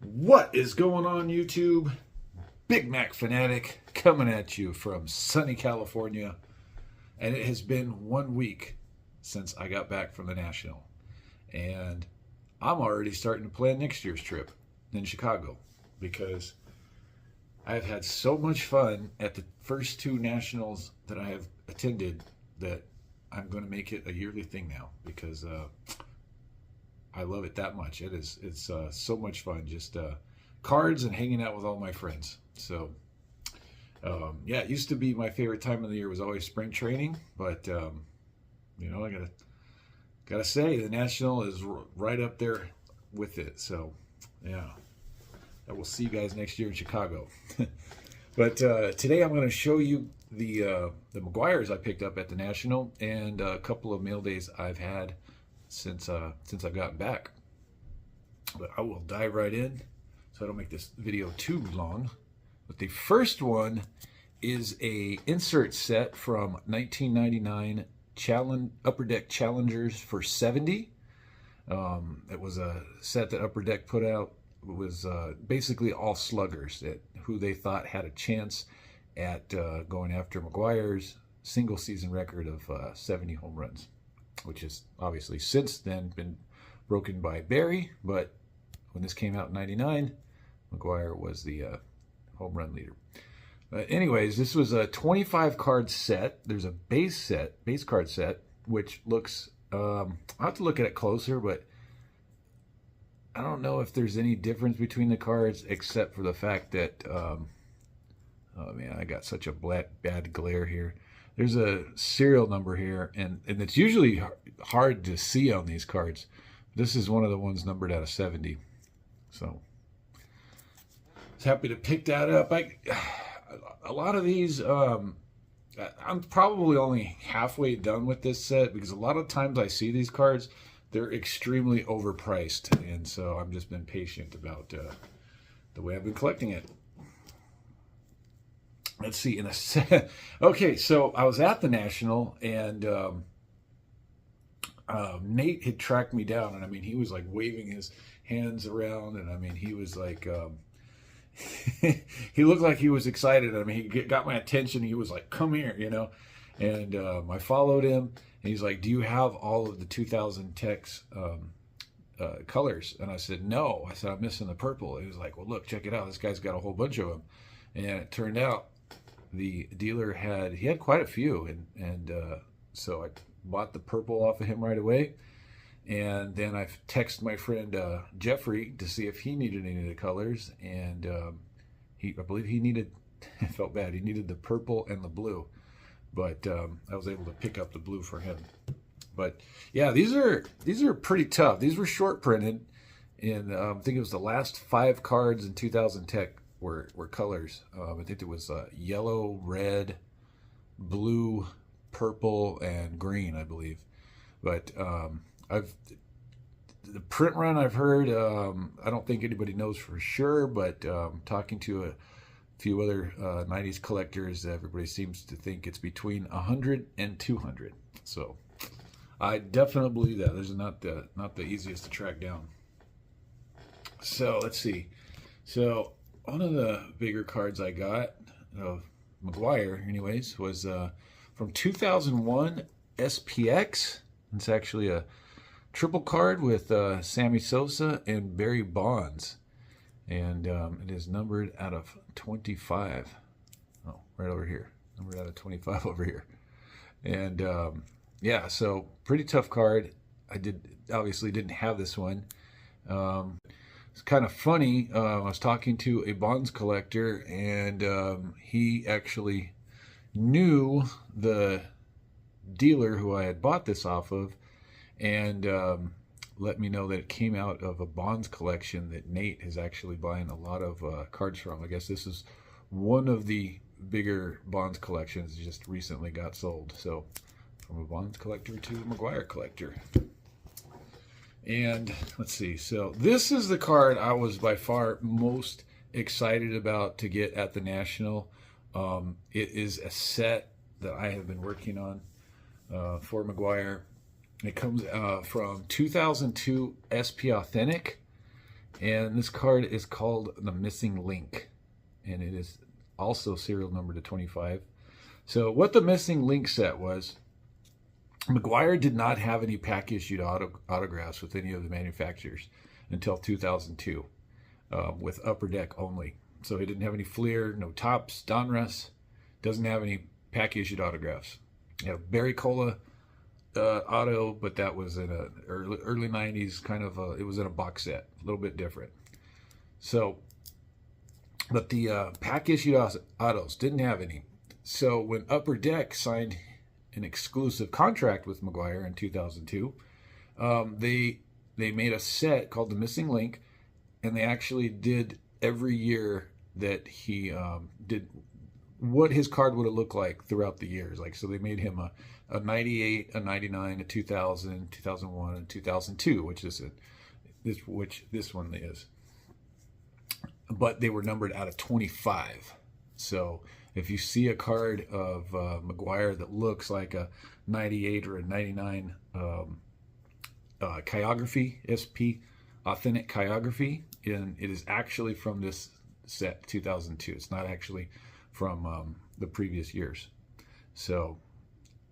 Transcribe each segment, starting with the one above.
What is going on, YouTube? Big Mac Fanatic coming at you from sunny California. And it has been 1 week since I got back from the National. And I'm already starting to plan next year's trip in Chicago because I've had so much fun at the first two Nationals that I have attended that I'm going to make it a yearly thing now because I love it that much. It's so much fun. Just cards and hanging out with all my friends. So yeah, it used to be my favorite time of the year was always spring training, but I gotta say the National is right up there with it. So yeah, I will see you guys next year in Chicago. But today I'm going to show you the Meguiars I picked up at the National and a couple of mail days I've had since I've gotten back. But I will dive right in so I don't make this video too long. But the first one is a insert set from 1999 Upper Deck Challengers for 70. It was a set that Upper Deck put out. It was basically all sluggers who they thought had a chance at going after Meguiar's single season record of 70 home runs, which has obviously since then been broken by Barry. But when this came out in 99, Meguiar was the home run leader. Anyways, this was a 25 card set. There's a base card set, which looks, I'll have to look at it closer, but I don't know if there's any difference between the cards except for the fact that, oh man, I got such a bad glare here. There's a serial number here, and it's usually hard to see on these cards. This is one of the ones numbered out of 70. So, I was happy to pick that up. A lot of these, I'm probably only halfway done with this set because a lot of times I see these cards, they're extremely overpriced, and so I've just been patient about the way I've been collecting it. Let's see, in a set. Okay, so I was at the National, and Nate had tracked me down, and I mean, he was like waving his hands around, and I mean, he was like, he looked like he was excited. I mean, he got my attention. He was like, "Come here," and I followed him, and he's like, "Do you have all of the 2000 Tex colors?" And I said, "No." I said, "I'm missing the purple." He was like, "Well, look, check it out. This guy's got a whole bunch of them." And it turned out the dealer had quite a few, and so I bought the purple off of him right away. And then I texted my friend Jeffrey to see if he needed any of the colors, and I believe he needed. I felt bad. He needed the purple and the blue, but I was able to pick up the blue for him. But yeah, these are pretty tough. These were short printed, and I think it was the last 5 cards in 2000 Tech were colors. I think it was yellow, red, blue, purple, and green, I believe. But the print run I've heard, I don't think anybody knows for sure, but talking to a few other 90s collectors, everybody seems to think it's between 100 and 200. So I definitely believe that. This is not the easiest to track down. So let's see. So one of the bigger cards I got of Meguiar, anyways, was from 2001 SPX. It's actually a triple card with Sammy Sosa and Barry Bonds, and it is numbered out of 25. Oh, right over here, numbered out of 25 over here. And yeah, so pretty tough card. I obviously didn't have this one. It's kind of funny. I was talking to a Bonds collector, and he actually knew the dealer who I had bought this off of, and let me know that it came out of a Bonds collection that Nate is actually buying a lot of cards from. I guess this is one of the bigger Bonds collections that just recently got sold. So from a Bonds collector to a Meguiar collector. And let's see, so this is the card I was by far most excited about to get at the National. It is a set that I have been working on for Meguiar. It comes from 2002 SP Authentic, And this card is called the Missing Link, and it is also serial number to 25. So what the Missing Link set was, McGwire did not have any pack issued autographs with any of the manufacturers until 2002, with Upper Deck only. So he didn't have any Fleer, no Topps, Donruss, doesn't have any pack issued autographs. You have Barry Cola auto, but that was in a early 90s kind of it was in a box set, a little bit different. So, but the pack issued autos didn't have any. So when Upper Deck signed an exclusive contract with McGwire in 2002, they made a set called the Missing Link, and they actually did every year that he did what his card would have looked like throughout the years. Like, so they made him a 98, a 99, a 2000, 2001, and 2002, which this one is. But they were numbered out of 25. So if you see a card of McGwire that looks like a 98 or a 99 chirography, SP authentic chirography, and it is actually from this set 2002. It's not actually from the previous years. So,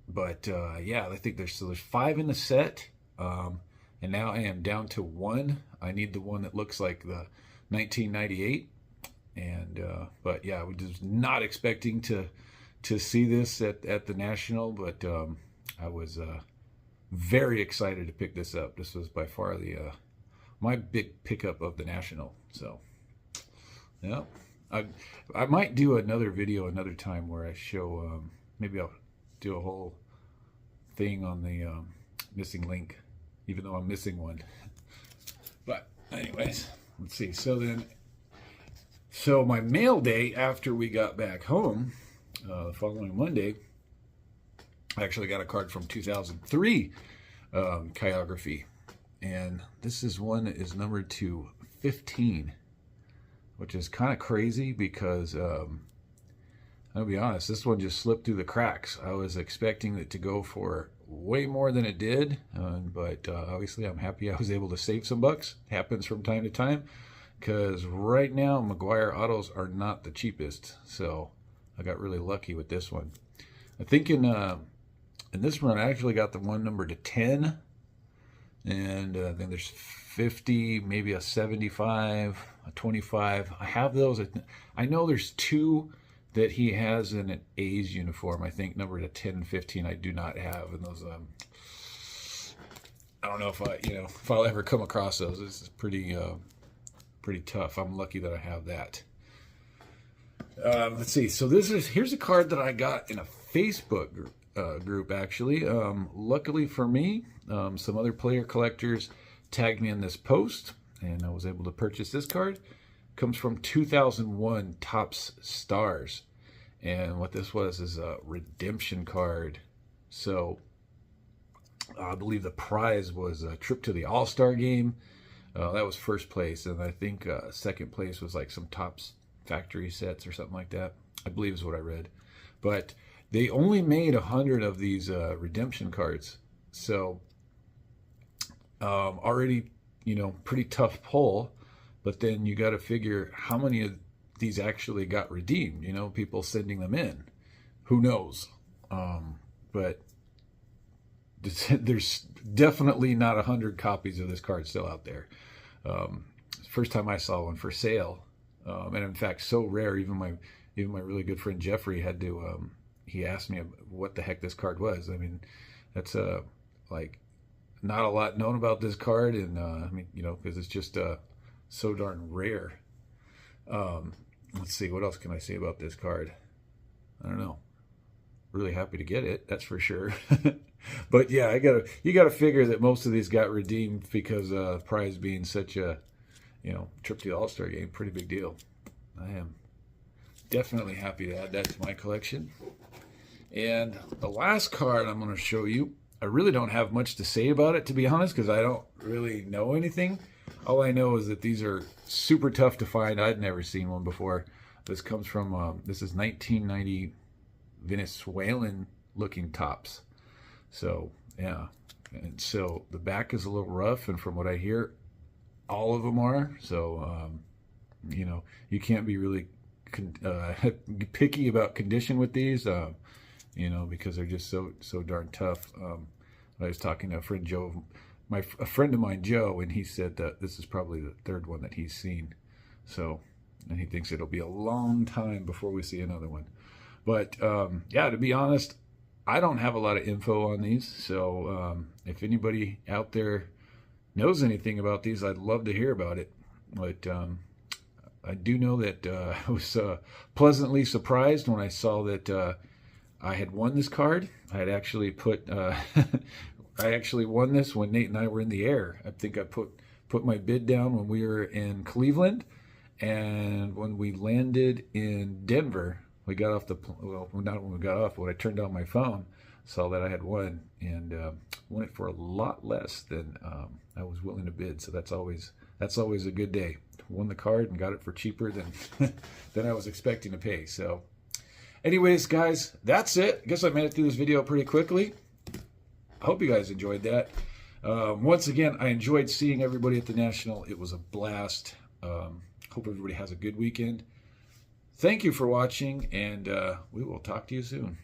but yeah, I think there's 5 in the set, and now I am down to 1. I need the one that looks like the 1998. And but yeah, I was not expecting to see this at the National, but I was very excited to pick this up. This was by far the my big pickup of the National. So yeah, I might do another video another time where I show maybe I'll do a whole thing on the Missing Link, even though I'm missing one. But anyways, let's see. So my mail day after we got back home, the following Monday, I actually got a card from 2003 chirography. And this is one that is numbered to 15, which is kind of crazy because, I'll be honest, this one just slipped through the cracks. I was expecting it to go for way more than it did, but obviously I'm happy I was able to save some bucks. Happens from time to time. Because right now, McGwire autos are not the cheapest, so I got really lucky with this one. I think in this one, I actually got the one number to 10, and then there's 50, maybe a 75, a 25. I have those. I know there's 2 that he has in an A's uniform. I think numbered to 10 and 15. I do not have, and those. I don't know if I'll ever come across those. This is pretty tough. I'm lucky that I have that. Let's see. So here's a card that I got in a Facebook group actually. Luckily for me, some other player collectors tagged me in this post, and I was able to purchase this card. Comes from 2001 Topps Stars, and what this was is a redemption card. So I believe the prize was a trip to the All-Star game. That was first place, and I think second place was like some Topps factory sets or something like that, I believe is what I read. But they only made 100 of these redemption cards, so already, pretty tough pull. But then you got to figure how many of these actually got redeemed. People sending them in. Who knows? But there's definitely not 100 copies of this card still out there. First time I saw one for sale, and in fact, so rare. Even my really good friend Jeffrey had to. He asked me what the heck this card was. I mean, that's like not a lot known about this card, and because it's just so darn rare. Let's see, what else can I say about this card? I don't know. Really happy to get it, that's for sure. But yeah, you gotta figure that most of these got redeemed because prize being such a trip to the All-Star game, pretty big deal. I am definitely happy to add that to my collection. And the last card I'm going to show you, I really don't have much to say about it, to be honest, because I don't really know anything. All I know is that these are super tough to find. I'd never seen one before. This comes from this is 1990 Venezuelan looking Topps. So yeah, and so the back is a little rough, and from what I hear, all of them are. So, you know, you can't be really picky about condition with these, you know, because they're just so darn tough. I was talking to a friend, Joe, a friend of mine, Joe, and he said that this is probably the third one that he's seen. So, and he thinks it'll be a long time before we see another one. But yeah, to be honest, I don't have a lot of info on these. So if anybody out there knows anything about these, I'd love to hear about it. But I do know that I was pleasantly surprised when I saw that I had won this card. I had actually put, I actually won this when Nate and I were in the air. I think I put my bid down when we were in Cleveland, and when we landed in Denver, we got off the, well, not when we got off, when I turned on my phone, saw that I had won, and won it for a lot less than I was willing to bid. So that's always a good day. Won the card and got it for cheaper than than I was expecting to pay. So anyways, guys, that's it. I guess I made it through this video pretty quickly. I hope you guys enjoyed that. Once again, I enjoyed seeing everybody at the National. It was a blast. Hope everybody has a good weekend. Thank you for watching, and we will talk to you soon.